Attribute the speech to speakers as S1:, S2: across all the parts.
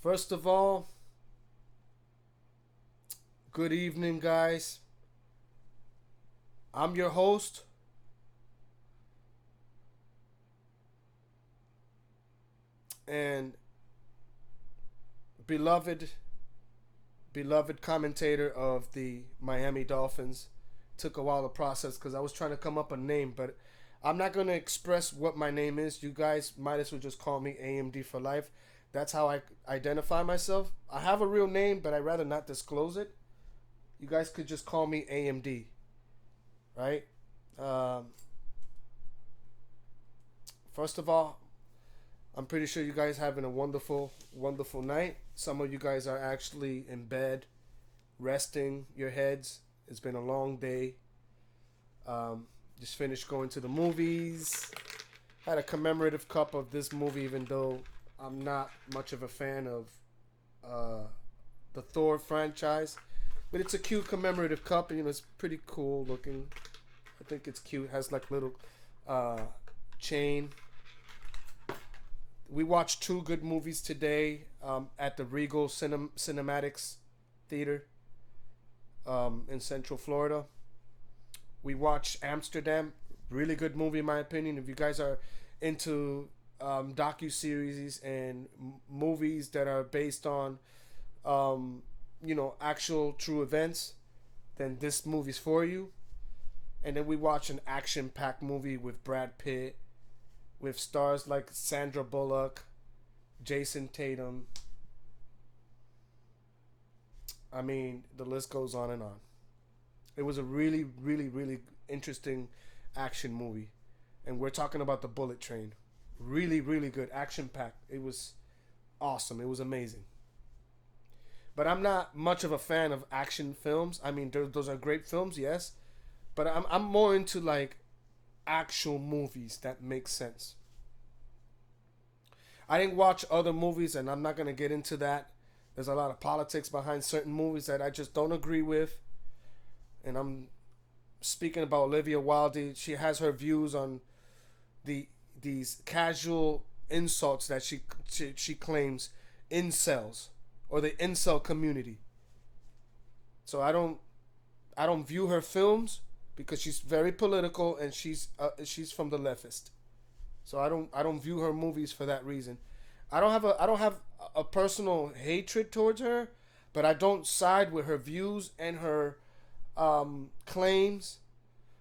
S1: First of all, good evening, guys. I'm your host, and beloved, beloved commentator of the Miami Dolphins. Took a while to process because I was trying to come up a name, but I'm not going to express what my name is. You guys might as well just call me AMD for life. That's how I identify myself. I have a real name, but I'd rather not disclose it. You guys could just call me AMD, right? Um, First of all, I'm pretty sure you guys having a wonderful, wonderful night. Some of you guys are actually in bed, resting your heads. It's been a long day. Um, just finished going to the movies. Had a commemorative cup of this movie, even though I'm not much of a fan of uh, the Thor franchise. But it's a cute commemorative cup, and it's pretty cool looking. I think it's cute. It has like little uh, chain. We watched two good movies today at the Regal Cinematics Theater in Central Florida. We watched Amsterdam, really good movie in my opinion. If you guys are into docu series and movies that are based on actual true events, then this movie's for you. And then we watched an action-packed movie with Brad Pitt, with stars like Sandra Bullock, Jason Tatum. I mean, the list goes on and on. It was a really, really, really interesting action movie. And we're talking about the Bullet Train. Really, really good. Action packed. It was awesome. It was amazing. But I'm not much of a fan of action films. I mean, those are great films, yes. But I'm more into like actual movies that make sense. I didn't watch other movies, and I'm not going to get into that. There's a lot of politics behind certain movies that I just don't agree with. And I'm speaking about Olivia Wilde. She has her views on these casual insults that she claims incels or the incel community. So I don't view her films because she's very political and she's from the leftist. So I don't view her movies for that reason. I don't have a personal hatred towards her, but I don't side with her views and her claims.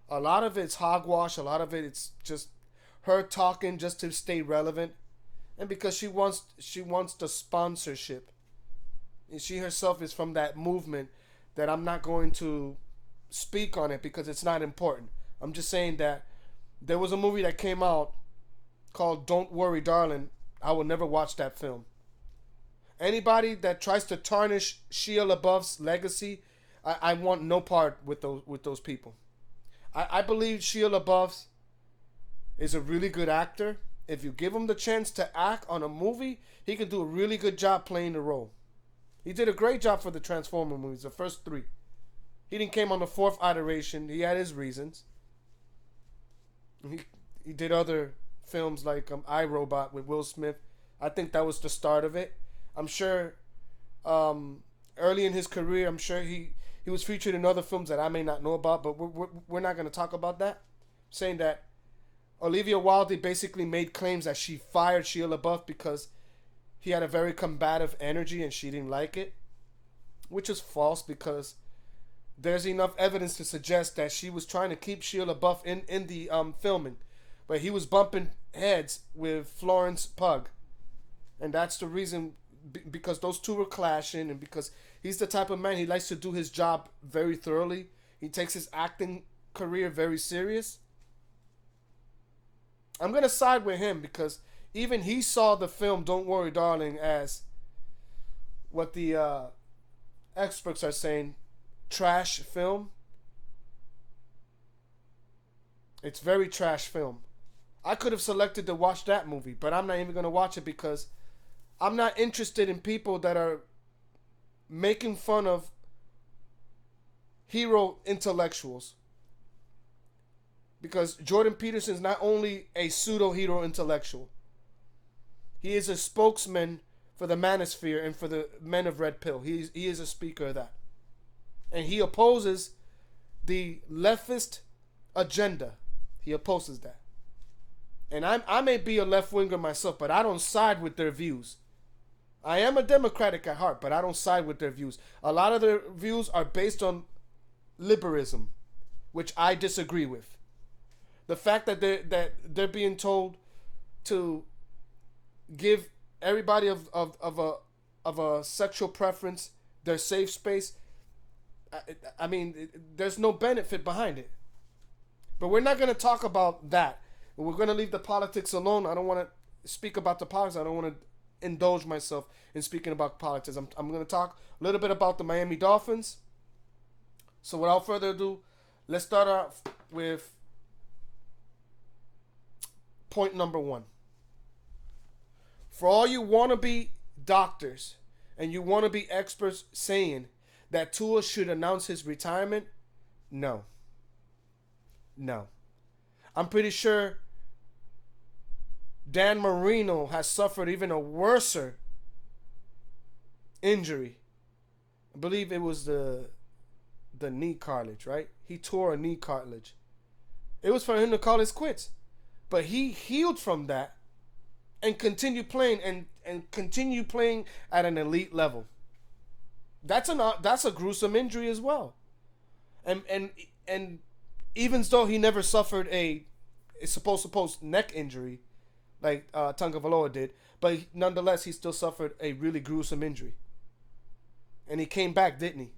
S1: A lot of it's hogwash. A lot of it's just her talking just to stay relevant, and because she wants the sponsorship. And she herself is from that movement that I'm not going to speak on it because it's not important. I'm just saying that there was a movie that came out called Don't Worry Darling. I will never watch that film. Anybody that tries to tarnish Shia LaBeouf's legacy, I want no part with those people. I believe Shia LaBeouf is a really good actor. If you give him the chance to act on a movie, he can do a really good job playing the role. He did a great job for the Transformer movies, the first three. He didn't came on the fourth iteration. He had his reasons. He did other films like I, Robot with Will Smith. I think that was the start of it. I'm sure early in his career, I'm sure he was featured in other films that I may not know about, but we're not going to talk about that. Saying that Olivia Wilde basically made claims that she fired Shia LaBeouf because he had a very combative energy and she didn't like it, which is false because there's enough evidence to suggest that she was trying to keep Shia LaBeouf in the filming, but he was bumping heads with Florence Pugh, and that's the reason because those two were clashing, and because he's the type of man, he likes to do his job very thoroughly. He takes his acting career very serious. I'm gonna side with him because even he saw the film Don't Worry Darling as what the experts are saying, trash film. It's very trash film. I could have selected to watch that movie, but I'm not even gonna watch it because I'm not interested in people that are making fun of hero intellectuals. Because Jordan Peterson is not only a pseudo hero intellectual, he is a spokesman for the manosphere and for the men of Red Pill. He is a speaker of that. And he opposes the leftist agenda. He opposes that. And I may be a left-winger myself, but I don't side with their views. I am a Democratic at heart, but I don't side with their views. A lot of their views are based on liberalism, which I disagree with. The fact that they're being told to give everybody of a sexual preference their safe space, I mean, there's no benefit behind it. But we're not going to talk about that. We're going to leave the politics alone. I don't want to speak about the politics. I don't want to indulge myself in speaking about politics. I'm going to talk a little bit about the Miami Dolphins. So without further ado, let's start off with point number 1. For all you wannabe doctors and you wannabe experts saying that Tua should announce his retirement, no. I'm pretty sure Dan Marino has suffered even a worser injury. I believe it was the knee cartilage, right? He tore a knee cartilage. It was for him to call his quits. But he healed from that and continued playing and continue playing at an elite level. That's a gruesome injury as well. And even though he never suffered a supposed neck injury like Tagovailoa did, but nonetheless he still suffered a really gruesome injury. And he came back, didn't he?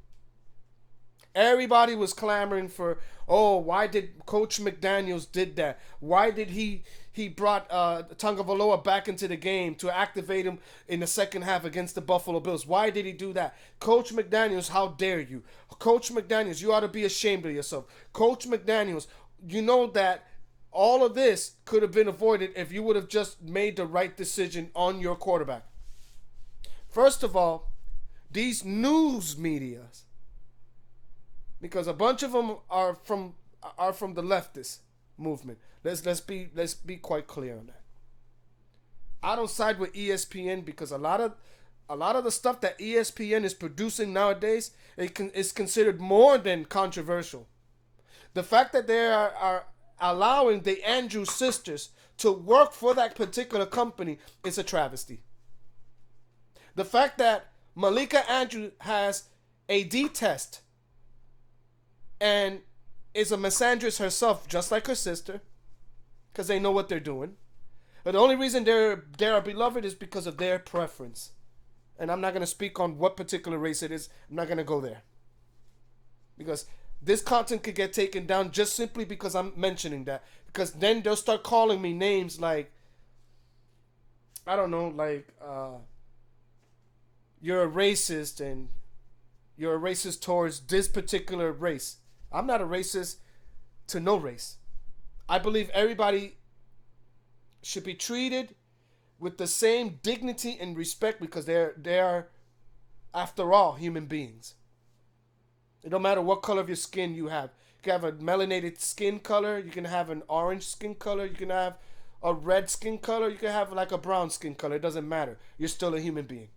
S1: Everybody was clamoring for, oh, why did Coach McDaniels did that? Why did he brought Tagovailoa back into the game to activate him in the second half against the Buffalo Bills? Why did he do that? Coach McDaniels, how dare you? Coach McDaniels, you ought to be ashamed of yourself. Coach McDaniels, you know that all of this could have been avoided if you would have just made the right decision on your quarterback. First of all, these news medias, because a bunch of them are from the leftist movement. Let's be quite clear on that. I don't side with ESPN because a lot of the stuff that ESPN is producing nowadays is considered more than controversial. The fact that they are allowing the Andrews sisters to work for that particular company is a travesty. The fact that Malika Andrews has a D test and is a misandrist herself, just like her sister, because they know what they're doing. But the only reason they are beloved is because of their preference. And I'm not going to speak on what particular race it is. I'm not going to go there. Because this content could get taken down just simply because I'm mentioning that. Because then they'll start calling me names like, I don't know, like, you're a racist and you're a racist towards this particular race. I'm not a racist to no race. I believe everybody should be treated with the same dignity and respect because they are, after all, human beings. It don't matter what color of your skin you have. You can have a melanated skin color. You can have an orange skin color. You can have a red skin color. You can have like a brown skin color. It doesn't matter. You're still a human being.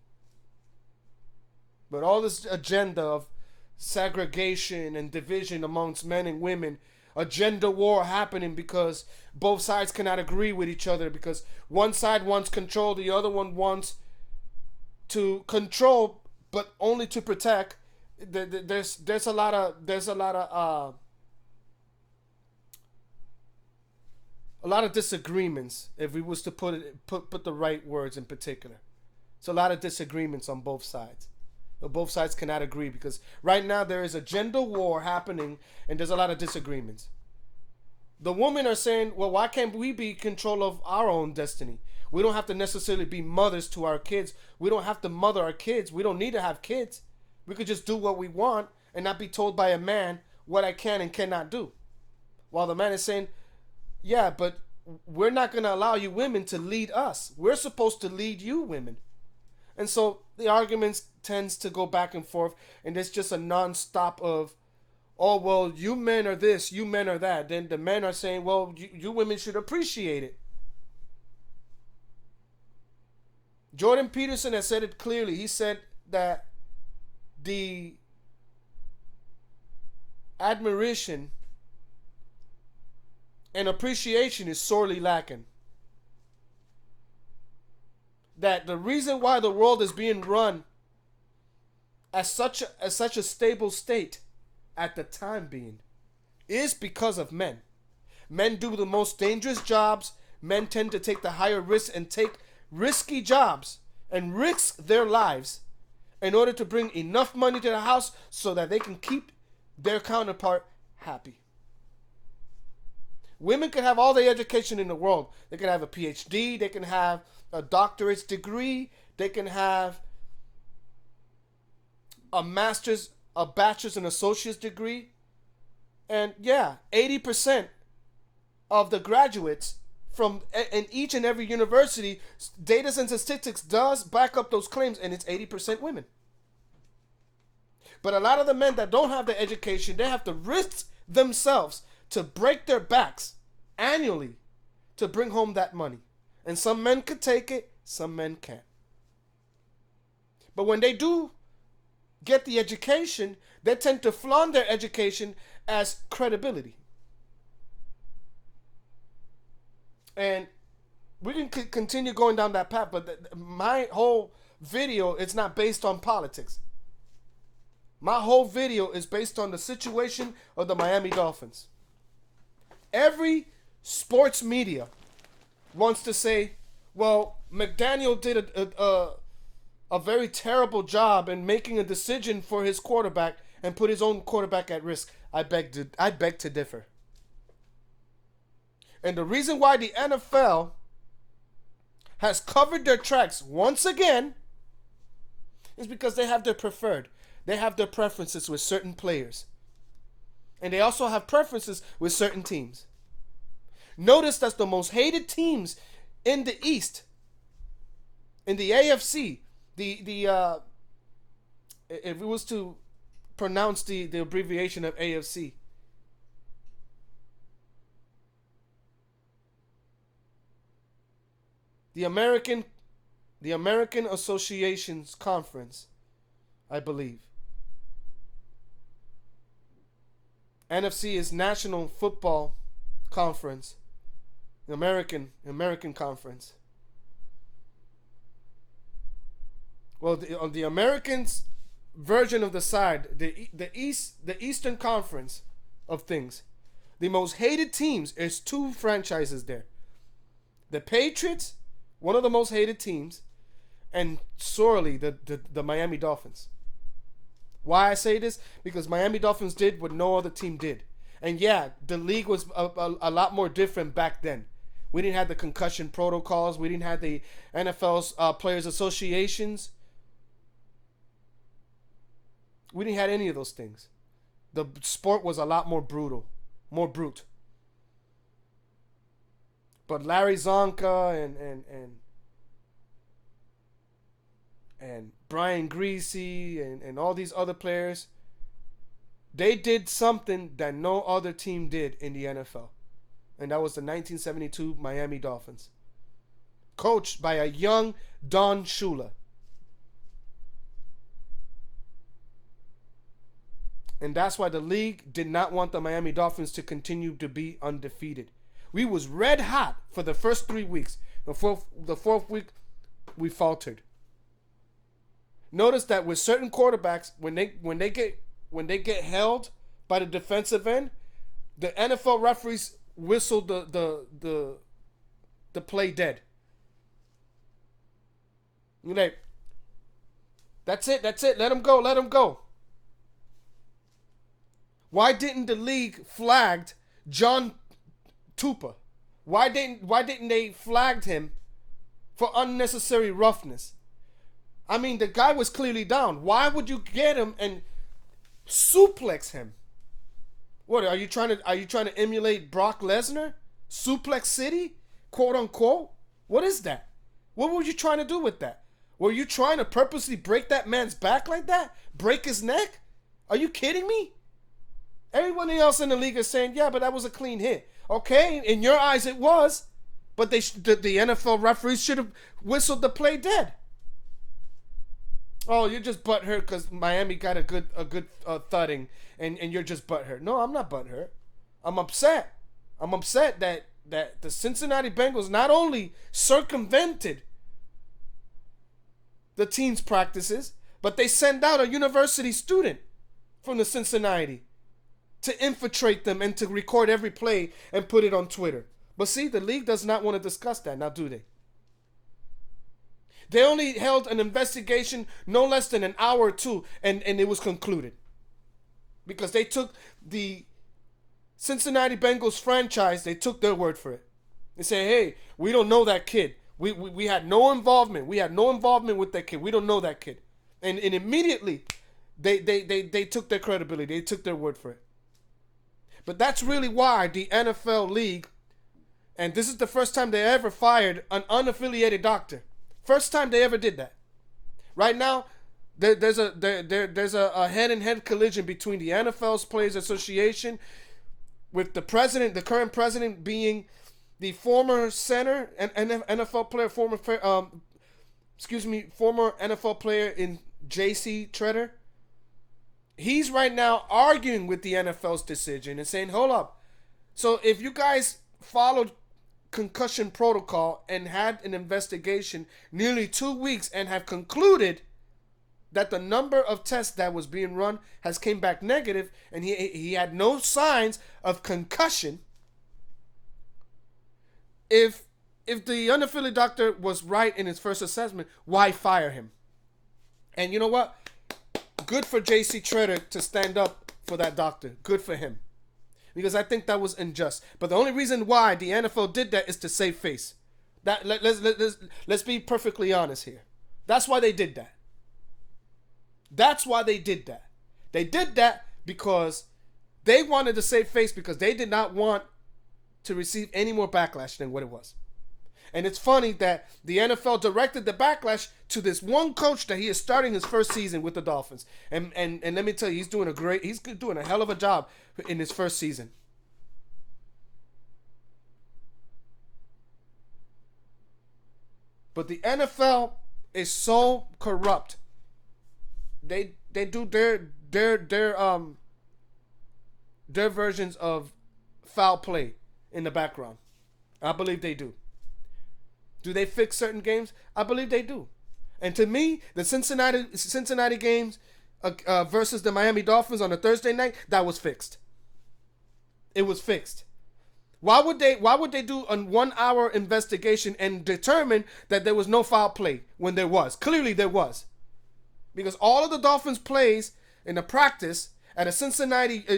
S1: But all this agenda of segregation and division amongst men and women, a gender war happening because both sides cannot agree with each other because one side wants control, the other one wants to control but only to protect. There's a lot of disagreements if we was to put the right words in particular. It's a lot of disagreements on both sides. Both sides cannot agree because right now there is a gender war happening and there's a lot of disagreements. The women are saying, well, why can't we be in control of our own destiny? We don't have to necessarily be mothers to our kids. We don't have to mother our kids. We don't need to have kids. We could just do what we want and not be told by a man what I can and cannot do. While the man is saying, yeah, but we're not going to allow you women to lead us. We're supposed to lead you women. And so the arguments tends to go back and forth, and it's just a non-stop of, oh, well, you men are this, you men are that. Then the men are saying, well, you women should appreciate it. Jordan Peterson has said it clearly. He said that the admiration and appreciation is sorely lacking. That the reason why the world is being run as such a stable state at the time being is because of men. Men do the most dangerous jobs. Men tend to take the higher risks and take risky jobs and risk their lives in order to bring enough money to the house so that they can keep their counterpart happy. Women can have all the education in the world. They can have a PhD. They can have a doctorate's degree. They can have a master's, a bachelor's, and associate's degree. And yeah, 80% of the graduates from in each and every university, data and statistics does back up those claims, and it's 80% women. But a lot of the men that don't have the education, they have to risk themselves to break their backs annually to bring home that money. And some men could take it, some men can't. But when they do get the education, they tend to flaunt their education as credibility. And we can continue going down that path, but my whole video is not based on politics. My whole video is based on the situation of the Miami Dolphins. Every sports media wants to say, well, McDaniel did a very terrible job in making a decision for his quarterback and put his own quarterback at risk. I beg to differ. And the reason why the NFL has covered their tracks once again is because they have their preferred. They have their preferences with certain players. And they also have preferences with certain teams. Notice that the most hated teams in the East, in the AFC, if it was to pronounce the abbreviation of AFC, the American Associations Conference, I believe. NFC is National Football Conference. The American Conference. Well, on the Americans' version of the side, the Eastern Conference of things, the most hated teams is two franchises there. The Patriots, one of the most hated teams, and sorely the Miami Dolphins. Why I say this? Because Miami Dolphins did what no other team did. And yeah, the league was a lot more different back then. We didn't have the concussion protocols. We didn't have the NFL's players associations. We didn't have any of those things. The sport was a lot more brutal, more brute. But Larry Zonka and Brian Greasy and all these other players, they did something that no other team did in the NFL. And that was the 1972 Miami Dolphins, coached by a young Don Shula. And that's why the league did not want the Miami Dolphins to continue to be undefeated. We was red hot for the first 3 weeks. The fourth week, we faltered. Notice that with certain quarterbacks, when they get held by the defensive end, the NFL referees whistled the play dead. You're like, that's it, let him go. Why didn't the league flagged John Tupa? Why didn't they flagged him for unnecessary roughness? I mean, the guy was clearly down. Why would you get him and suplex him? What are you trying to emulate Brock Lesnar? Suplex City, quote unquote? What is that? What were you trying to do with that? Were you trying to purposely break that man's back like that? Break his neck? Are you kidding me? Everyone else in the league is saying, yeah, but that was a clean hit. Okay, in your eyes it was, but the NFL referees should have whistled the play dead. Oh, you're just butthurt because Miami got a good thudding, and you're just butthurt. No, I'm not butthurt. I'm upset. I'm upset that the Cincinnati Bengals not only circumvented the team's practices, but they send out a university student from the Cincinnati to infiltrate them and to record every play and put it on Twitter. But see, the league does not want to discuss that now, do they? They only held an investigation no less than an hour or two, and it was concluded. Because they took the Cincinnati Bengals franchise, they took their word for it. They say, hey, we don't know that kid. We had no involvement. We had no involvement with that kid. We don't know that kid. And immediately, they took their credibility. They took their word for it. But that's really why the NFL league, and this is the first time they ever fired an unaffiliated doctor. First time they ever did that. Right now, there's a head-and-head collision between the NFL's Players Association with the president, the current president being the former center and NFL player, former NFL player in J.C. Treader. He's right now arguing with the NFL's decision and saying, hold up. So if you guys followed concussion protocol and had an investigation nearly 2 weeks and have concluded that the number of tests that was being run has came back negative and he had no signs of concussion, if the unaffiliated doctor was right in his first assessment, why fire him? And you know what? Good for J.C. Treader to stand up for that doctor. Good for him. Because I think that was unjust. But the only reason why the NFL did that is to save face. Let's be perfectly honest here. That's why they did that. That's why they did that. They did that because they wanted to save face because they did not want to receive any more backlash than what it was. And it's funny that the NFL directed the backlash to this one coach that he is starting his first season with the Dolphins. And let me tell you, he's doing a hell of a job in his first season. But the NFL is so corrupt. They do their versions of foul play in the background. I believe they do. Do they fix certain games? I believe they do. And to me, the Cincinnati games versus the Miami Dolphins on a Thursday night, that was fixed. It was fixed. Why would they do a 1 hour investigation and determine that there was no foul play when there was? Clearly there was. Because all of the Dolphins plays in the practice at a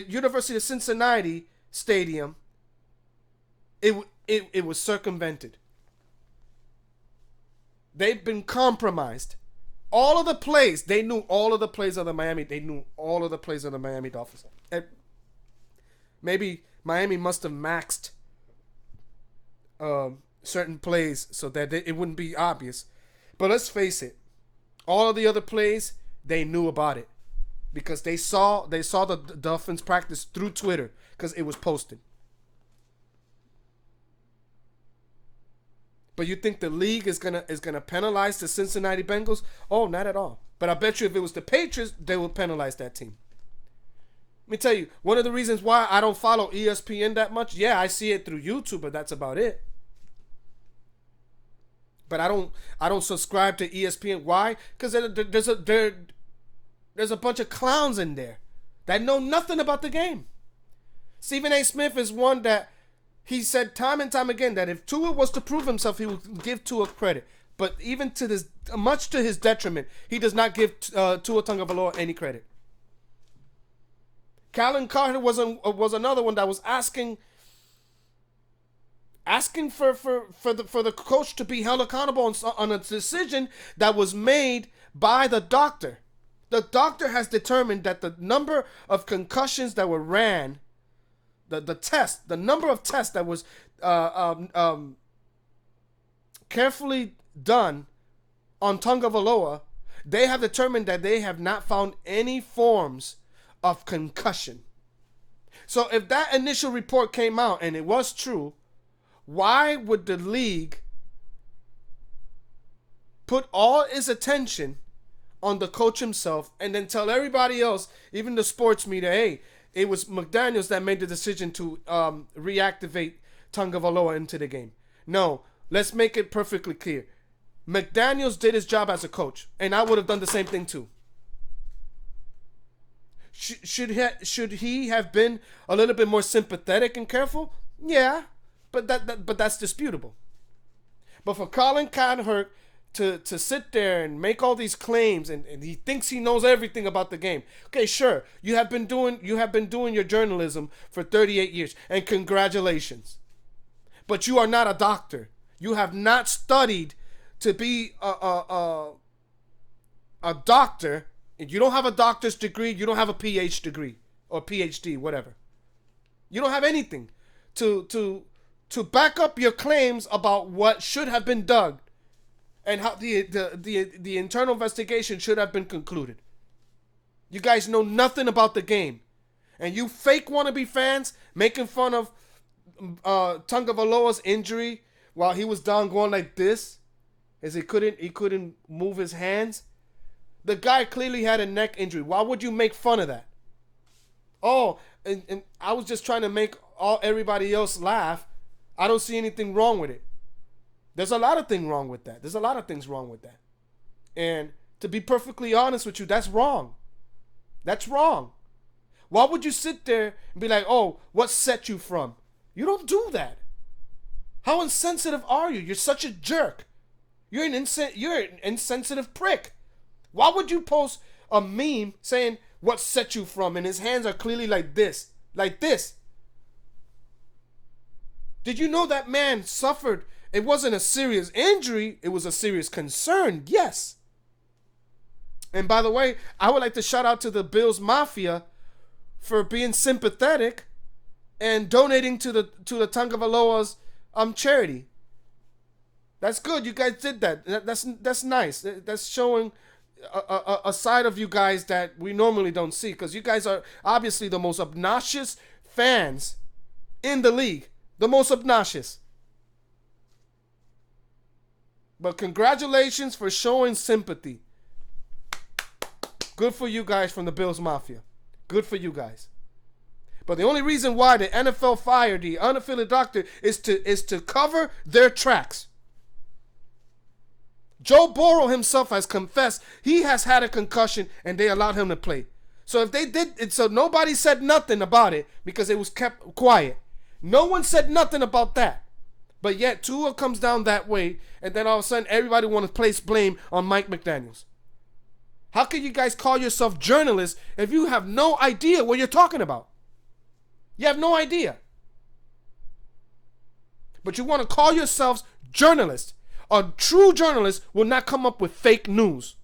S1: University of Cincinnati stadium, it was circumvented. They've been compromised. All of the plays, they knew all of the plays of the Miami. They knew all of the plays of the Miami Dolphins. And maybe Miami must have maxed certain plays so that it wouldn't be obvious. But let's face it, all of the other plays, they knew about it because they saw the Dolphins practice through Twitter because it was posted. But you think the league is gonna penalize the Cincinnati Bengals? Oh, not at all. But I bet you if it was the Patriots, they would penalize that team. Let me tell you, one of the reasons why I don't follow ESPN that much, yeah, I see it through YouTube, but that's about it. But I don't subscribe to ESPN. Why? Because there's a bunch of clowns in there that know nothing about the game. Stephen A. Smith is one that he said time and time again that if Tua was to prove himself, he would give Tua credit. But even to this, much to his detriment, he does not give Tua Tagovailoa any credit. Callan Carter was another one that was asking for the coach to be held accountable on a decision that was made by the doctor. The doctor has determined that the number of concussions that were ran, the number of tests that was carefully done on Tagovailoa, they have determined that they have not found any forms of concussion. So if that initial report came out and it was true, why would the league put all its attention on the coach himself and then tell everybody else, even the sports media, hey, it was McDaniels that made the decision to reactivate Tagovailoa into the game. No, let's make it perfectly clear. McDaniels did his job as a coach, and I would have done the same thing too. Should he have been a little bit more sympathetic and careful? Yeah, but that's disputable. But for Colin Kaepernick to sit there and make all these claims and he thinks he knows everything about the game. Okay, sure. You have been doing your journalism for 38 years, and congratulations. But you are not a doctor. You have not studied to be a doctor. You don't have a doctor's degree. You don't have a PhD degree or PhD, whatever. You don't have anything to back up your claims about what should have been done and how the internal investigation should have been concluded. You guys know nothing about the game, and you fake wannabe fans making fun of Tagovailoa's injury while he was down going like this, as he couldn't move his hands. The guy clearly had a neck injury. Why would you make fun of that? Oh, and I was just trying to make everybody else laugh. I don't see anything wrong with it. There's a lot of things wrong with that. And to be perfectly honest with you, that's wrong. That's wrong. Why would you sit there and be like, oh, what set you from? You don't do that. How insensitive are you? You're such a jerk. You're an insensitive prick. Why would you post a meme saying what set you from and his hands are clearly like this? Like this. Did you know that man suffered? It wasn't a serious injury. It was a serious concern. Yes. And by the way, I would like to shout out to the Bills Mafia for being sympathetic and donating to the Tagovailoa's charity. That's good. You guys did that. That's nice. That's showing a side of you guys that we normally don't see, because you guys are obviously the most obnoxious fans in the league. The most obnoxious. But congratulations for showing sympathy. Good for you guys from the Bills Mafia. Good for you guys. But the only reason why the NFL fired the unaffiliated doctor is to cover their tracks. Joe Burrow himself has confessed he has had a concussion and they allowed him to play. So if they did it, so nobody said nothing about it because it was kept quiet. No one said nothing about that. But yet Tua comes down that way, and then all of a sudden everybody want to place blame on Mike McDaniels. How can you guys call yourself journalists if you have no idea what you're talking about? You have no idea. But you want to call yourselves journalists. A true journalist will not come up with fake news.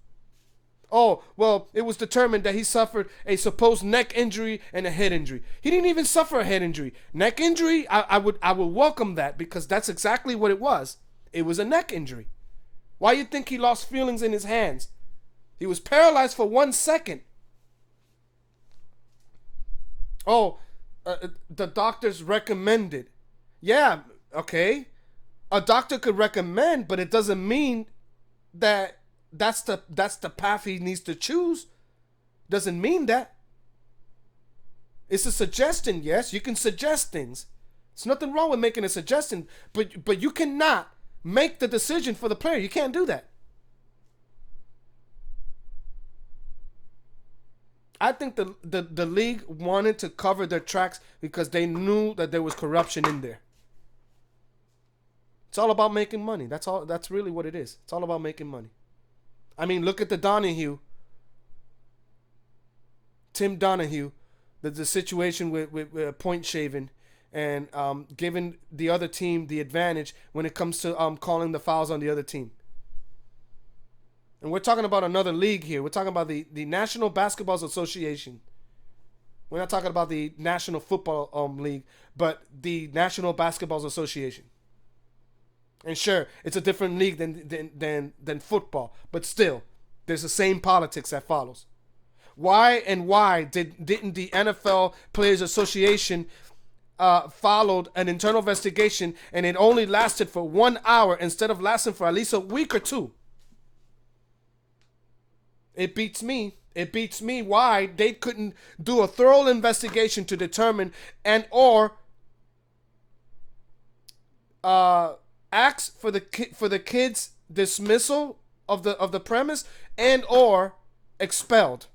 S1: Oh, well, it was determined that he suffered a supposed neck injury and a head injury. He didn't even suffer a head injury. Neck injury, I would welcome that, because that's exactly what it was. It was a neck injury. Why you think he lost feelings in his hands? He was paralyzed for 1 second. Oh, the doctors recommended. Yeah, okay. A doctor could recommend, but it doesn't mean that that's the path he needs to choose. Doesn't mean that. It's a suggestion, yes. You can suggest things. There's nothing wrong with making a suggestion, but you cannot make the decision for the player. You can't do that. I think the league wanted to cover their tracks because they knew that there was corruption in there. It's all about making money. That's all. That's really what it is. It's all about making money. I mean, look at the Donahue. Tim Donahue, the situation with point shaving and giving the other team the advantage when it comes to calling the fouls on the other team. And we're talking about another league here. We're talking about the National Basketball Association. We're not talking about the National Football League, but the National Basketball Association. And sure, it's a different league than football, but still, there's the same politics that follows. Why didn't the NFL Players Association followed an internal investigation and it only lasted for 1 hour instead of lasting for at least a week or two? It beats me. It beats me why they couldn't do a thorough investigation to determine and or ask for the kid's dismissal of the premise and or expelled.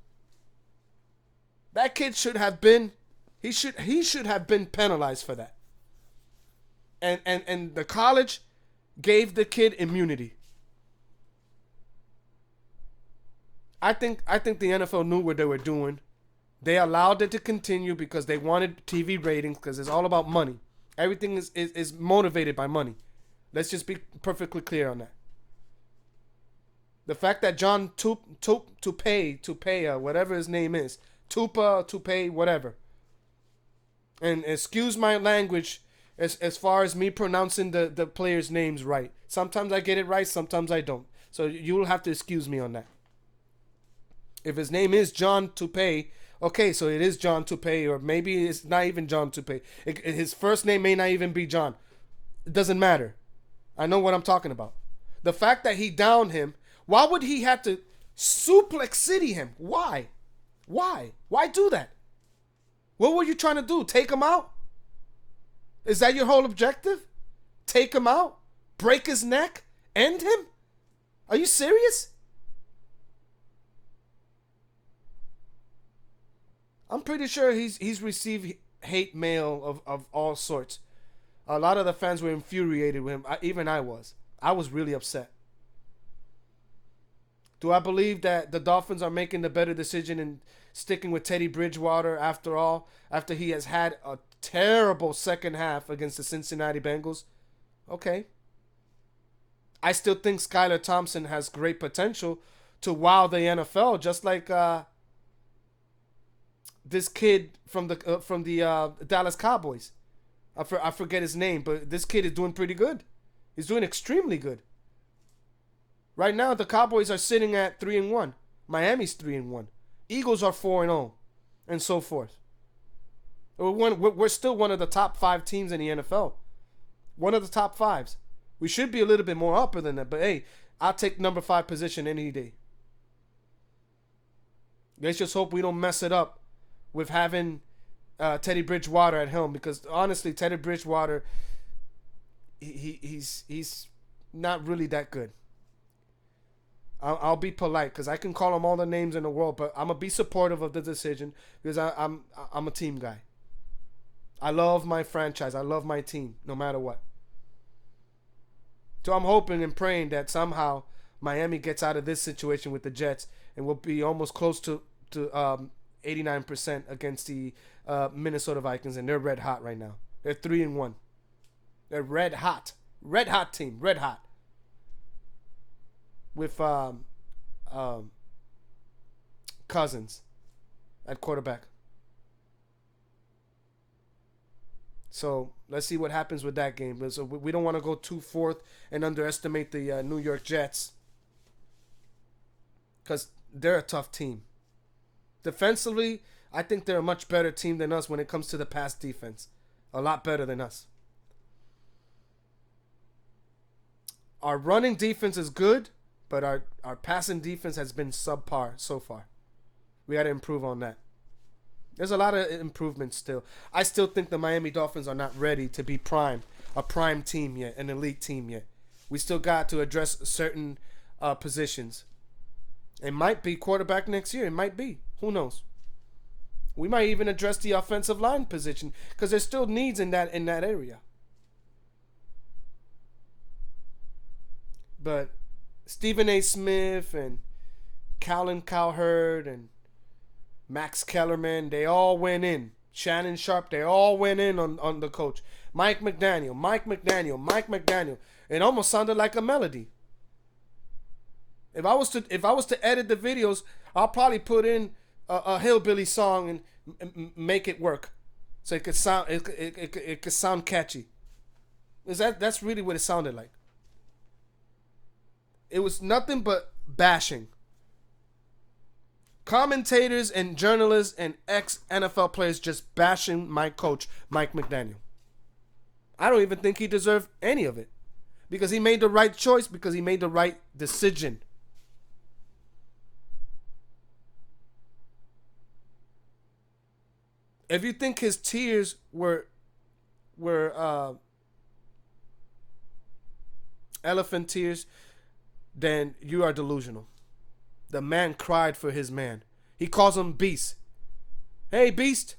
S1: That kid should have been he should have been penalized for that. And the college gave the kid immunity. I think the NFL knew what they were doing. They allowed it to continue because they wanted TV ratings because it's all about money. Everything is motivated by money. Let's just be perfectly clear on that. The fact that John Tupea, whatever his name is, Tupay, whatever. And excuse my language as far as me pronouncing the players' names right. Sometimes I get it right, sometimes I don't. So you'll have to excuse me on that. If his name is John Tupay, okay, so it is John Tupay, or maybe it's not even John Tupay. His first name may not even be John. It doesn't matter. I know what I'm talking about. The fact that he downed him, why would he have to suplex city him? Why? Why? Why do that? What were you trying to do? Take him out? Is that your whole objective? Take him out? Break his neck? End him? Are you serious? I'm pretty sure he's received hate mail of all sorts. A lot of the fans were infuriated with him. Even I was. I was really upset. Do I believe that the Dolphins are making the better decision in sticking with Teddy Bridgewater after all? After he has had a terrible second half against the Cincinnati Bengals? Okay. I still think Skylar Thompson has great potential to wow the NFL, just like this kid from the Dallas Cowboys. I forget his name, but this kid is doing pretty good. He's doing extremely good. Right now, the Cowboys are sitting at 3-1. Miami's 3-1. Eagles are 4-0, and so forth. We're still one of the top 5 teams in the NFL. One of the top 5s. We should be a little bit more upper than that, but hey, I'll take number 5 position any day. Let's just hope we don't mess it up with having Teddy Bridgewater at helm, because honestly, Teddy Bridgewater, he's not really that good. I'll be polite because I can call him all the names in the world, but I'm gonna be supportive of the decision because I'm a team guy. I love my franchise. I love my team, no matter what. So I'm hoping and praying that somehow Miami gets out of this situation with the Jets and will be almost close to 89% against the Minnesota Vikings, and they're red hot right now. They're 3-1. They're red hot team, red hot. With Cousins at quarterback. So let's see what happens with that game. So we don't want to go too forth and underestimate the New York Jets, because they're a tough team. Defensively, I think they're a much better team than us when it comes to the pass defense. A lot better than us. Our running defense is good, but our passing defense has been subpar so far. We got to improve on that. There's a lot of improvements still. I still think the Miami Dolphins are not ready to be a prime team yet, an elite team yet. We still got to address certain positions. It might be quarterback next year. It might be. Who knows? We might even address the offensive line position because there's still needs in that area. But Stephen A. Smith and Colin Cowherd and Max Kellerman, they all went in. Shannon Sharp, they all went in on the coach. Mike McDaniel. It almost sounded like a melody. If I was to edit the videos, I'll probably put in a hillbilly song and make it work, so it could sound catchy. That's really what it sounded like. It was nothing but bashing. Commentators and journalists and ex-NFL players just bashing my coach, Mike McDaniel. I don't even think he deserved any of it, because he made the right choice, because he made the right decision. If you think his tears were elephant tears, then you are delusional. The man cried for his man. He calls him Beast. Hey, Beast.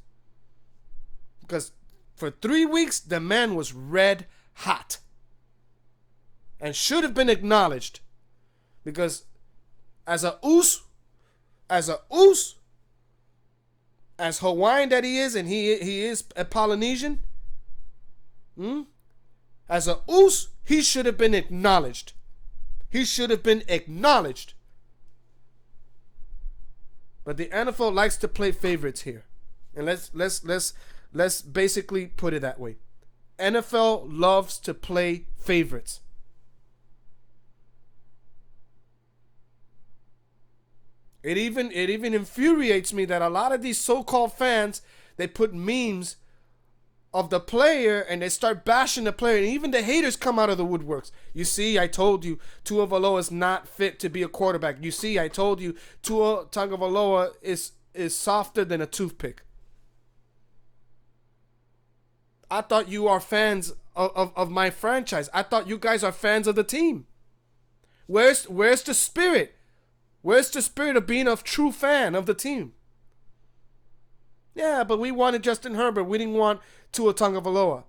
S1: Because for 3 weeks, the man was red hot. And should have been acknowledged. Because as as Hawaiian that he is, and he is a Polynesian, as a he should have been acknowledged. He should have been acknowledged. But the NFL likes to play favorites here. And let's basically put it that way. NFL loves to play favorites. It even infuriates me that a lot of these so-called fans, they put memes of the player and they start bashing the player, and even the haters come out of the woodworks. You see, I told you Tua Valoa is not fit to be a quarterback. You see, I told you Tua Tagovailoa is softer than a toothpick. I thought you are fans of my franchise. I thought you guys are fans of the team. Where's the spirit? Where's the spirit of being a true fan of the team? Yeah, but we wanted Justin Herbert. We didn't want Tua Tagovailoa.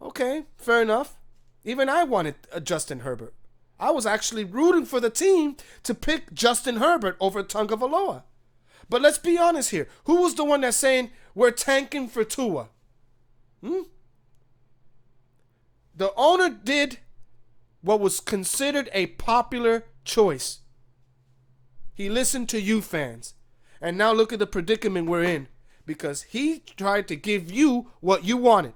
S1: Okay, fair enough. Even I wanted Justin Herbert. I was actually rooting for the team to pick Justin Herbert over Tagovailoa. But let's be honest here. Who was the one that's saying we're tanking for Tua? The owner did what was considered a popular choice. He listened to you fans. And now look at the predicament we're in. Because he tried to give you what you wanted.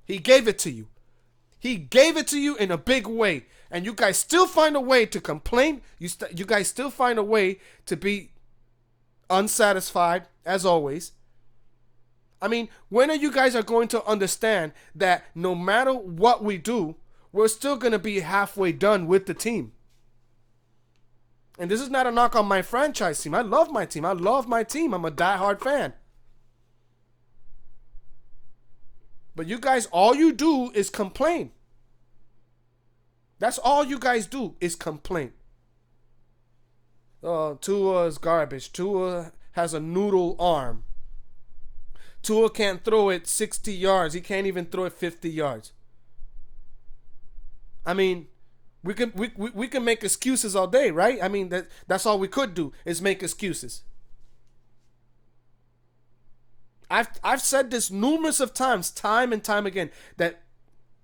S1: He gave it to you. He gave it to you in a big way. And you guys still find a way to complain. You guys still find a way to be unsatisfied, as always. I mean, when are you guys going to understand that no matter what we do, we're still going to be halfway done with the team? And this is not a knock on my franchise team. I love my team. I'm a diehard fan. But you guys, all you do is complain. That's all you guys do is complain. Tua is garbage. Tua has a noodle arm. Tua can't throw it 60 yards. He can't even throw it 50 yards. I mean, we can make excuses all day, right? I mean, that's all we could do is make excuses. I've said this numerous of times, time and time again, that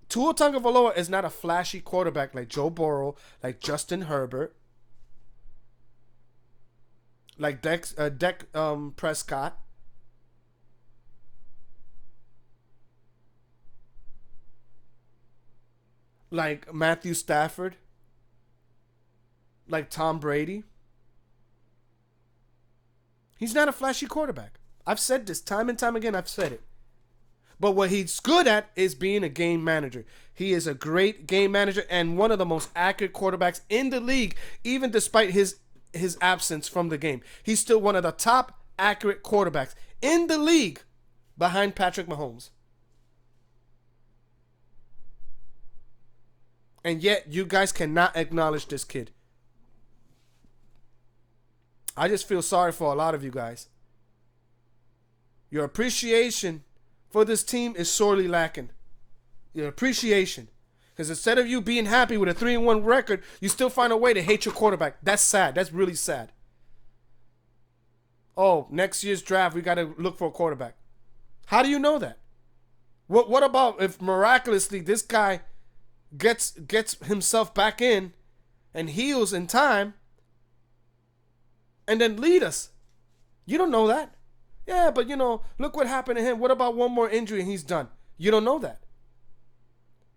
S1: Tua Tagovailoa is not a flashy quarterback like Joe Burrow, like Justin Herbert, like Dak Prescott. Like Matthew Stafford, like Tom Brady. He's not a flashy quarterback. I've said this time and time again. I've said it. But what he's good at is being a game manager. He is a great game manager and one of the most accurate quarterbacks in the league, even despite his absence from the game. He's still one of the top accurate quarterbacks in the league behind Patrick Mahomes. And yet, you guys cannot acknowledge this kid. I just feel sorry for a lot of you guys. Your appreciation for this team is sorely lacking. Your appreciation. Because instead of you being happy with a 3-1 record, you still find a way to hate your quarterback. That's sad. That's really sad. Oh, next year's draft, we got to look for a quarterback. How do you know that? What about if miraculously this guy gets himself back in and heals in time and then lead us? You don't know that. Yeah, but look what happened to him. What about one more injury and he's done? You don't know that.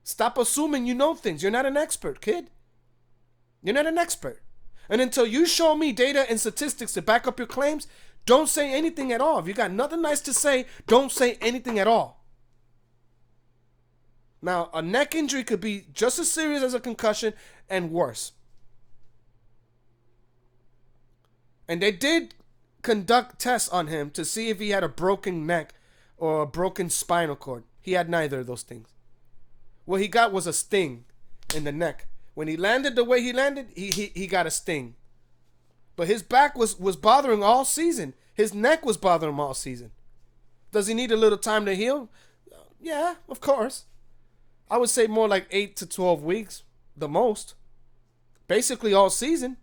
S1: Stop assuming you know things. You're not an expert, kid. You're not an expert. And until you show me data and statistics to back up your claims, don't say anything at all. If you got nothing nice to say, don't say anything at all. Now, a neck injury could be just as serious as a concussion and worse. And they did conduct tests on him to see if he had a broken neck or a broken spinal cord. He had neither of those things. What he got was a sting in the neck. When he landed the way he landed, he got a sting. But his back was bothering all season. His neck was bothering him all season. Does he need a little time to heal? Yeah, of course. I would say more like 8 to 12 weeks, the most. Basically all season.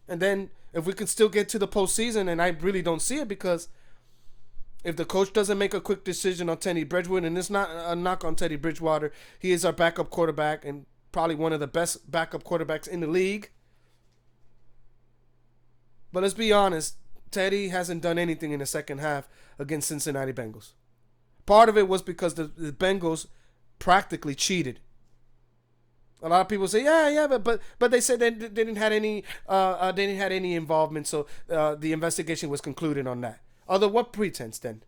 S1: And then if we can still get to the postseason, and I really don't see it, because if the coach doesn't make a quick decision on Teddy Bridgewater, and it's not a knock on Teddy Bridgewater, he is our backup quarterback and probably one of the best backup quarterbacks in the league. But let's be honest, Teddy hasn't done anything in the second half against Cincinnati Bengals. Part of it was because the Bengals practically cheated. A lot of people say, yeah, but they said they didn't have any involvement, so the investigation was concluded on that. Under what pretense then?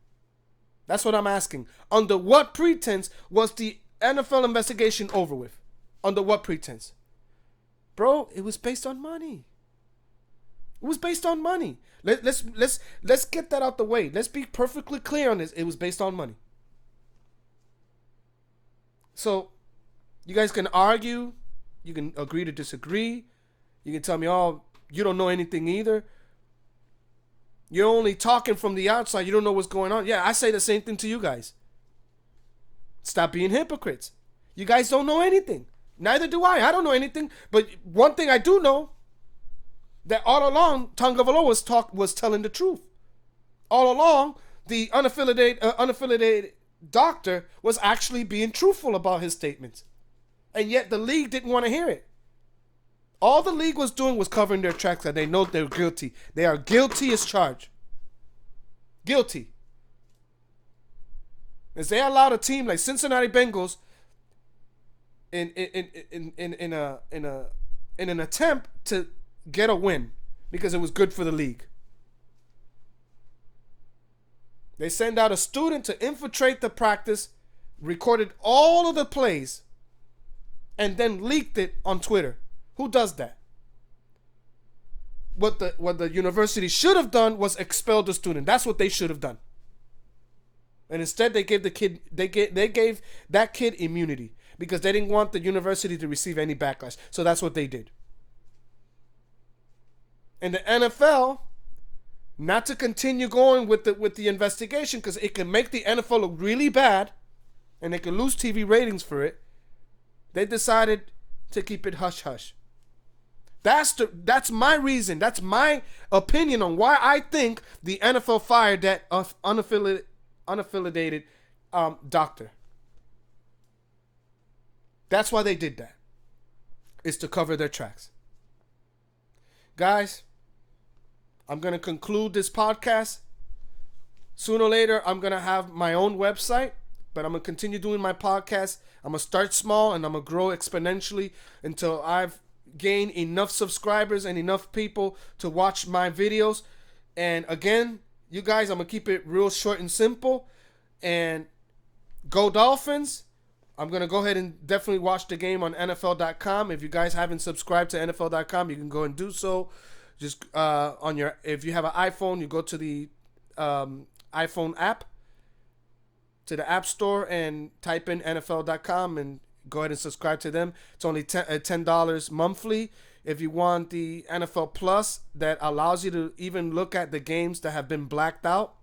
S1: That's what I'm asking. Under what pretense was the NFL investigation over with? Under what pretense? Bro, it was based on money. It was based on money. Let's get that out the way. Let's be perfectly clear on this. It was based on money. So, you guys can argue. You can agree to disagree. You can tell me, oh, you don't know anything either. You're only talking from the outside. You don't know what's going on. Yeah, I say the same thing to you guys. Stop being hypocrites. You guys don't know anything. Neither do I. I don't know anything. But one thing I do know, that all along, Tagovailoa was telling the truth. All along, the unaffiliated doctor was actually being truthful about his statements. And yet the league didn't want to hear it. All the league was doing was covering their tracks, and they know they're guilty. They are guilty as charged. Guilty. As they allowed a team like Cincinnati Bengals in an attempt to get a win because it was good for the league. They send out a student to infiltrate the practice, recorded all of the plays, and then leaked it on Twitter. Who does that? What the university should have done was expel the student. That's what they should have done. And instead they gave that kid immunity because they didn't want the university to receive any backlash. So that's what they did. And the NFL, not to continue going with the investigation because it can make the NFL look really bad and they can lose TV ratings for it, they decided to keep it hush-hush. That's my reason. That's my opinion on why I think the NFL fired that unaffiliated doctor. That's why they did that. Is to cover their tracks. Guys, I'm going to conclude this podcast. Sooner or later, I'm going to have my own website, but I'm going to continue doing my podcast. I'm going to start small and I'm going to grow exponentially until I've gained enough subscribers and enough people to watch my videos. And again, you guys, I'm going to keep it real short and simple. And go Dolphins. I'm going to go ahead and definitely watch the game on NFL.com. If you guys haven't subscribed to NFL.com, you can go and do so. Just if you have an iPhone, you go to the iPhone app, to the App Store, and type in NFL.com and go ahead and subscribe to them. It's only $10 monthly. If you want the NFL Plus that allows you to even look at the games that have been blacked out,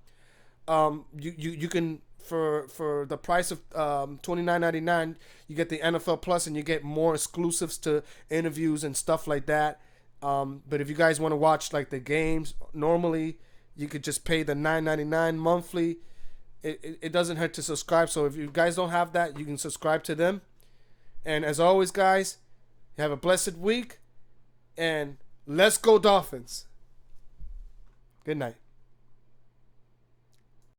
S1: you can, for the price of $29.99, you get the NFL Plus and you get more exclusives to interviews and stuff like that. But if you guys want to watch like the games normally, you could just pay the $9.99 monthly. It doesn't hurt to subscribe. So if you guys don't have that, you can subscribe to them. And as always, guys, have a blessed week. And let's go Dolphins. Good night.